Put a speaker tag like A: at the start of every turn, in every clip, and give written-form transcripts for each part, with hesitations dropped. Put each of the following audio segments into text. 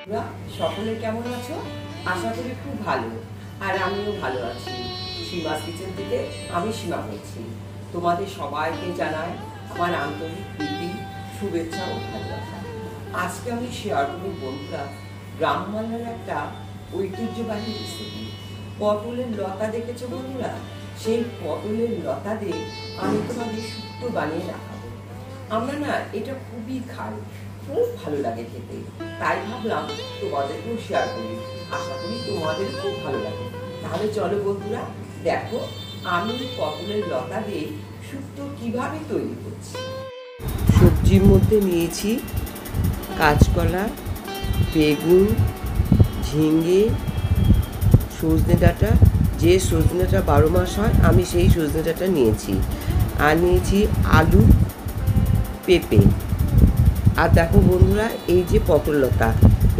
A: তোমরা সকলে কেমন আছো? আশা করি খুব ভালো। আর আমিও ভালো আছি। সীমাস কিচেন থেকে আমি সীমা বলছি। তোমাদের সবাইকে জানাই আমার আন্তরিক প্রীতি, শুভেচ্ছা ও ভালোবাসা। আজকে আমি শেয়ার করব বন্ধুরা গ্রাম বাংলার একটা ঐতিহ্যবাহী রেসিপি। পটলের লতা দেখেছো বন্ধুরা? সেই পটলের লতা দিয়ে আমি তোমাদের শুক্তো বানিয়ে রাখাবো। আমরা না এটা খুবই খাই, খুব ভালো লাগে খেতে, তাই ভাবলাম তোমাদেরকেও শেয়ার করি। আশা করি তোমাদের খুব ভালো লাগে। তাহলে চলো বন্ধুরা, দেখো আমি পটলের লতা দিয়ে শুক্তো কিভাবে তৈরি করছি। সবজির মধ্যে নিয়েছি কাঁচকলা, বেগুন, ঝিঙে, সজনে ডাঁটা। যে সজনে ডাঁটা 12 মাস হয় আমি সেই সজনে ডাঁটা নিয়েছি। আর নিয়েছি আলু, পেঁপে। আর দেখো বন্ধুরা, এই যে পটল লতা,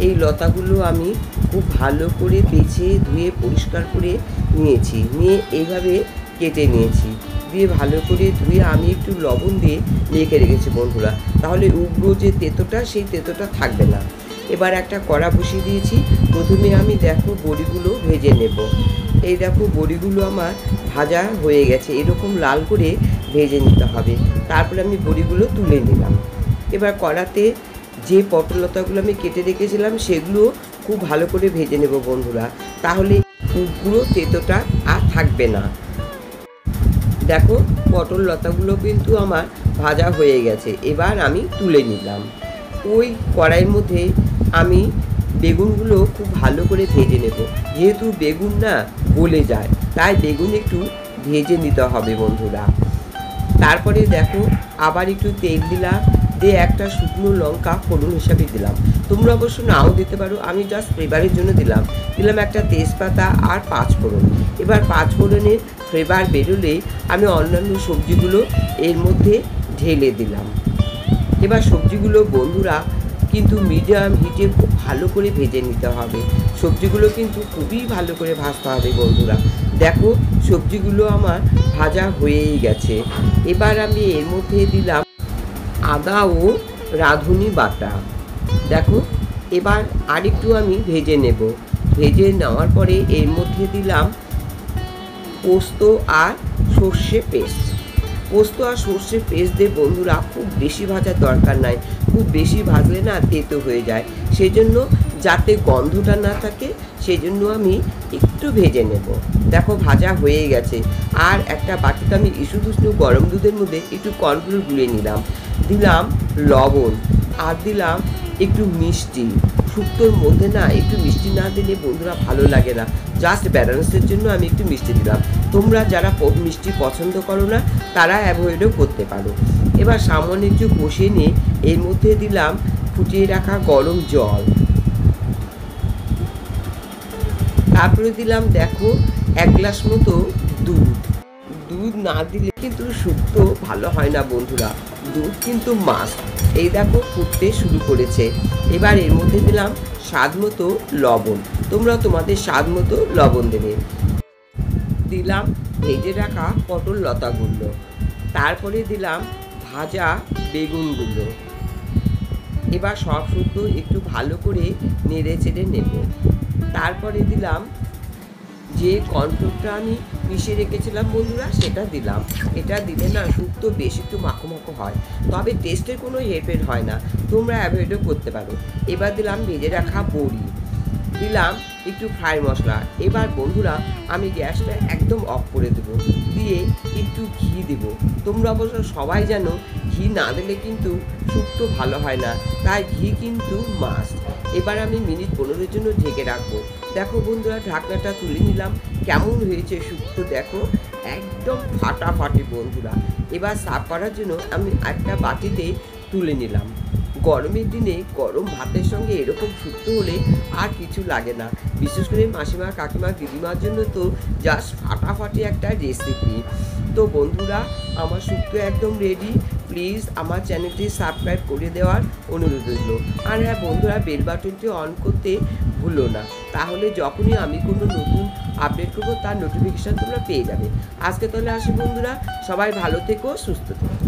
A: এই লতাগুলো আমি খুব ভালো করে বেছে ধুয়ে পরিষ্কার করে নিয়েছি, নিয়ে এইভাবে কেটে নিয়েছি, দিয়ে ভালো করে ধুয়ে আমি একটু লবণ দিয়ে মেখে রেখেছি বন্ধুরা। তাহলে উগ্র যে তেঁতোটা, সেই তেঁতোটা থাকবে না। এবার একটা কড়া বসিয়ে দিয়েছি। প্রথমে আমি দেখো বড়িগুলো ভেজে নেব। এই দেখো বড়িগুলো আমার ভাজা হয়ে গেছে, এরকম লাল করে ভেজে নিতে হবে। তারপরে আমি বড়িগুলো তুলে নিলাম। এবার কড়াতে যে পটল লতাগুলো আমি কেটে রেখেছিলাম সেগুলো খুব ভালো করে ভেজে নেব বন্ধুরা, তাহলে পুরো তেঁতোটা আর থাকবে না। দেখো পটল লতাগুলো কিন্তু আমার ভাজা হয়ে গেছে, এবার আমি তুলে নিলাম। ওই কড়াইয়ের মধ্যে আমি বেগুনগুলো খুব ভালো করে ভেজে নেব। যেহেতু বেগুন না গলে যায়, তাই বেগুন একটু ভেজে নিতে হবে বন্ধুরা। তারপরে দেখো আবার একটু তেল দিলাম, দিয়ে একটা শুকনো লঙ্কা ফোড়ন হিসাবে দিলাম। তোমরা অবশ্য নাও দিতে পারো, আমি জাস্ট ফ্লেভারের জন্য দিলাম একটা তেজপাতা আর 5 ফোড়ন। এবার 5 ফোড়নের ফ্লেভার বেরোলে আমি অন্যান্য সবজিগুলো এর মধ্যে ঢেলে দিলাম। এবার সবজিগুলো বন্ধুরা কিন্তু মিডিয়াম হিটে খুব ভালো করে ভেজে নিতে হবে। সবজিগুলো কিন্তু খুবই ভালো করে ভাজতে হবে বন্ধুরা। দেখো সবজিগুলো আমার ভাজা হয়েই গেছে। এবার আমি এর মধ্যে দিলাম আদা ও রাঁধুনি বাটা। দেখো এবার আরেকটু আমি ভেজে নেব। ভেজে নেওয়ার পরে এর মধ্যে দিলাম পোস্ত আর সর্ষে পেস্ট। পোস্ত আর সর্ষে পেস্ট দিয়ে বন্ধুরা খুব বেশি ভাজার দরকার নাই, খুব বেশি ভাজলে না তেতো হয়ে যায়। সেই জন্য যাতে গন্ধটা না থাকে সেই জন্য আমি একটু ভেজে নেব। দেখো ভাজা হয়ে গেছে। আর একটা বাটিতে আমি ইসুদুষ্ণ গরম দুধের মধ্যে একটু কর্নফ্লোর গুলে নিলাম, দিলাম লবণ আর দিলাম একটু মিষ্টি। শুক্তোর মধ্যে না একটু মিষ্টি না দিলে বন্ধুরা ভালো লাগে না, জাস্ট ব্যালেন্সের জন্য আমি একটু মিষ্টি দিলাম। তোমরা যারা মিষ্টি পছন্দ করো না তারা অ্যাভয়েডও করতে পারো। এবার সামান্য একটু কষিয়ে নিয়ে এর মধ্যে দিলাম ফুটিয়ে রাখা গরম জল। তারপরে দিলাম দেখো 1 গ্লাস মতো দুধ। দুধ না দিলে কিন্তু শুক্তো ভালো হয় না বন্ধুরা, দুধ কিন্তু মাস্ট। এই দেখো ফুটতে শুরু করেছে। এবার এর মধ্যে দিলাম স্বাদ মতো লবণ। তোমরা তোমাদের স্বাদ মতো লবণ দেবে। দিলাম ভেজে রাখা পটল লতাগুলো। তারপরে দিলাম ভাজা বেগুনগুলো। এবার সব শুক্তো একটু ভালো করে নেড়ে চেড়ে নেব। তারপরে দিলাম যে কর্নফ্লোরটা আমি মিশিয়ে রেখেছিলাম বন্ধুরা, সেটা দিলাম। এটা দিলে না শুক্তো বেশ একটু মাখো মাখো হয়, তবে টেস্টের কোনো হেরফের হয় না, তোমরা অ্যাভয়েডও করতে পারো। এবার দিলাম ভেজে রাখা বড়ি, দিলাম একটু ফ্রাই মশলা। এবার বন্ধুরা আমি গ্যাসটা একদম অফ করে দেবো, দিয়ে একটু ঘি দেব। তোমরা অবশ্য সবাই জানো ঘি না দিলে কিন্তু শুক্তো ভালো হয় না, তাই ঘি কিন্তু মাস্ট। এবার আমি মিনিট 15-এর জন্য ঢেকে রাখবো। দেখো বন্ধুরা ঢাকনাটা তুলে নিলাম, কেমন হয়েছে শুক্তো দেখো, একদম ফাটাফাটি বন্ধুরা। এবার সার্ভ করার জন্য আমি একটা বাটিতে তুলে নিলাম। গরমের দিনে গরম ভাতের সঙ্গে এরকম শুক্তো হলে আর কিছু লাগে না। বিশেষ করে মাসিমা, কাকিমা, দিদিমার জন্য তো জাস্ট ফাটাফাটি একটা রেসিপি। তো বন্ধুরা আমার শুক্তো একদম রেডি। প্লিজ আমার চ্যানেলটি সাবস্ক্রাইব করে দেওয়ার অনুরোধ রইল। আর হ্যাঁ বন্ধুরা, বেল বাটনটি অন করতে ভুলো না, তাহলে যখনই আমি কোনো নতুন আপডেট করবো তার নোটিফিকেশান তোমরা পেয়ে যাবে। আজকে তাহলে আসি বন্ধুরা, সবাই ভালো থেকো, সুস্থ থেকো।